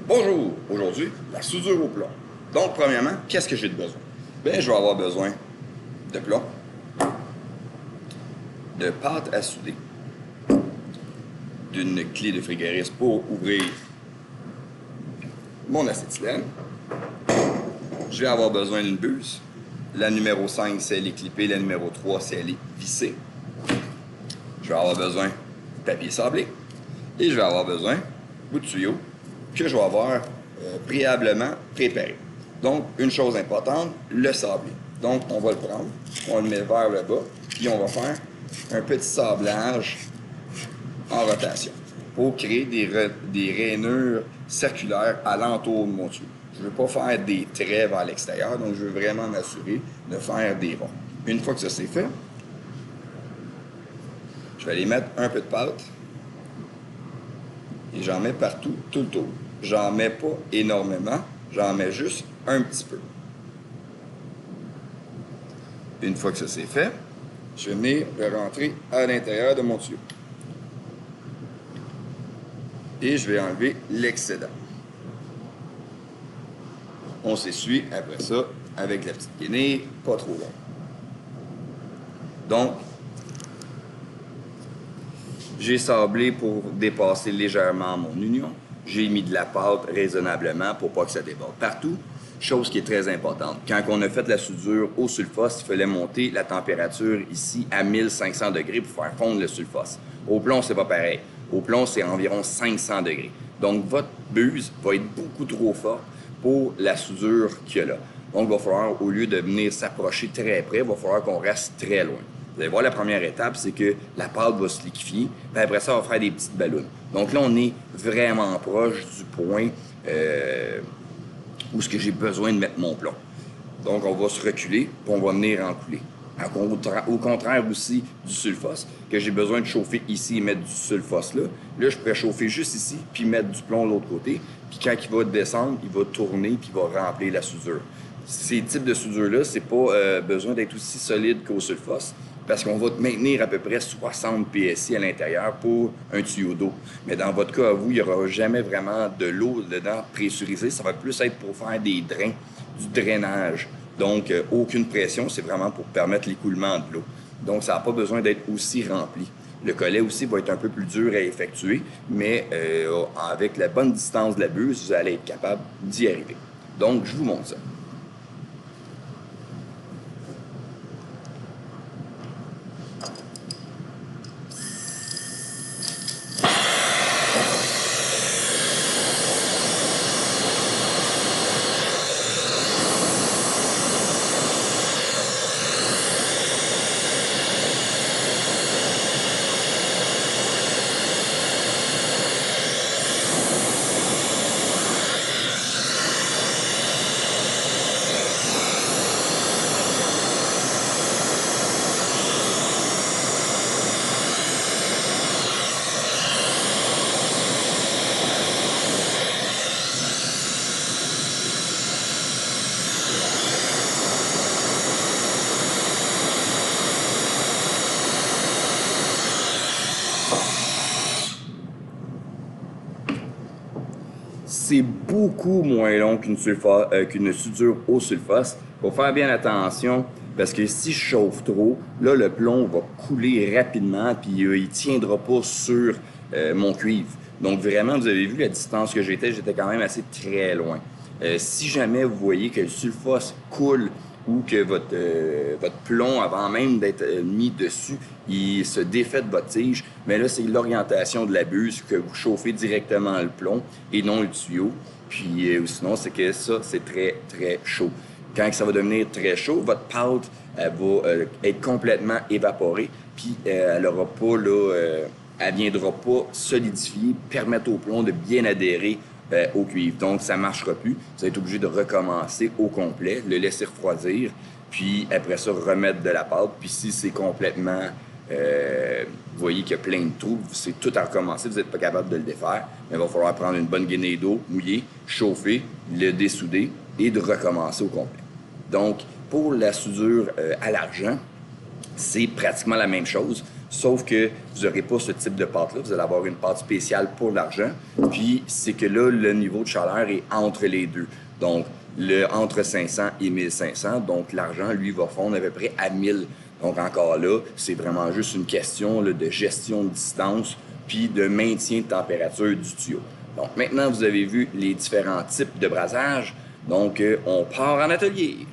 Bonjour! Aujourd'hui, la soudure au plomb. Donc, premièrement, qu'est-ce que j'ai de besoin? Bien, je vais avoir besoin de plomb, de pâte à souder, d'une clé de frigoriste pour ouvrir mon acétylène. Je vais avoir besoin d'une buse. La numéro 5, c'est elle est clippée. La numéro 3, c'est elle est vissée. Je vais avoir besoin de papier sablé. Et je vais avoir besoin de bout de tuyau que je vais avoir préalablement préparé. Donc, une chose importante, le sablé. Donc, on va le prendre, on le met vers le bas, puis on va faire un petit sablage en rotation pour créer des rainures circulaires alentour de mon tuyau. Je ne veux pas faire des traits vers l'extérieur, donc je veux vraiment m'assurer de faire des ronds. Une fois que ça c'est fait, je vais aller mettre un peu de pâte et j'en mets partout, tout le tour. J'en mets pas énormément, j'en mets juste un petit peu. Une fois que ça c'est fait, je vais venir le rentrer à l'intérieur de mon tuyau. Et je vais enlever l'excédent. On s'essuie après ça avec la petite guenille, pas trop long. Donc, j'ai sablé pour dépasser légèrement mon union. J'ai mis de la pâte raisonnablement pour pas que ça déborde partout. Chose qui est très importante. Quand on a fait la soudure au sulfos, il fallait monter la température ici à 1500 degrés pour faire fondre le sulfos. Au plomb, c'est pas pareil. Au plomb, c'est environ 500 degrés. Donc, votre buse va être beaucoup trop forte pour la soudure qu'il y a là. Donc, il va falloir, au lieu de venir s'approcher très près, il va falloir qu'on reste très loin. Vous allez voir, la première étape, c'est que la pâte va se liquéfier, puis après ça, on va faire des petites ballons. Donc là, on est vraiment proche du point où ce que j'ai besoin de mettre mon plomb. Donc, on va se reculer, puis on va venir en couler. Au contraire aussi du sulfos, que j'ai besoin de chauffer ici et mettre du sulfos là. Là, je pourrais chauffer juste ici, puis mettre du plomb de l'autre côté. Puis quand il va descendre, il va tourner, puis il va remplir la soudure. Ces types de soudure-là, c'est pas besoin d'être aussi solide qu'au sulfos, parce qu'on va maintenir à peu près 60 PSI à l'intérieur pour un tuyau d'eau. Mais dans votre cas, à vous, il n'y aura jamais vraiment de l'eau dedans pressurisée. Ça va plus être pour faire des drains, du drainage. Donc, aucune pression, c'est vraiment pour permettre l'écoulement de l'eau. Donc, ça n'a pas besoin d'être aussi rempli. Le collet aussi va être un peu plus dur à effectuer, mais avec la bonne distance de la buse, vous allez être capable d'y arriver. Donc, je vous montre ça. C'est beaucoup moins long qu'une soudure au sulfos. Il faut faire bien attention parce que si je chauffe trop, là, le plomb va couler rapidement puis il ne tiendra pas sur mon cuivre. Donc, vraiment, vous avez vu la distance que j'étais quand même assez très loin. Si jamais vous voyez que le sulfos coule ou que votre plomb, avant même d'être mis dessus, il se défait de votre tige, mais là, c'est l'orientation de la buse que vous chauffez directement le plomb et non le tuyau. Puis sinon, c'est que ça, c'est très, très chaud. Quand ça va devenir très chaud, votre pâte elle va être complètement évaporée, puis elle aura pas, là, elle viendra pas solidifier, permettre au plomb de bien adhérer au cuivre. Donc, ça ne marchera plus. Vous allez être obligé de recommencer au complet, le laisser refroidir, puis après ça, remettre de la pâte. Puis si c'est complètement... vous voyez qu'il y a plein de trous, c'est tout à recommencer, vous n'êtes pas capable de le défaire, mais il va falloir prendre une bonne guenille d'eau mouillée, chauffer, le dessouder et de recommencer au complet. Donc, pour la soudure à l'argent, c'est pratiquement la même chose. sauf que vous n'aurez pas ce type de pâte-là. Vous allez avoir une pâte spéciale pour l'argent. Puis, c'est que là, le niveau de chaleur est entre les deux. Donc, entre 500 et 1500. Donc, l'argent, lui, va fondre à peu près à 1000. Donc, encore là, c'est vraiment juste une question là, de gestion de distance puis de maintien de température du tuyau. Donc, maintenant, vous avez vu les différents types de brasage. Donc, on part en atelier.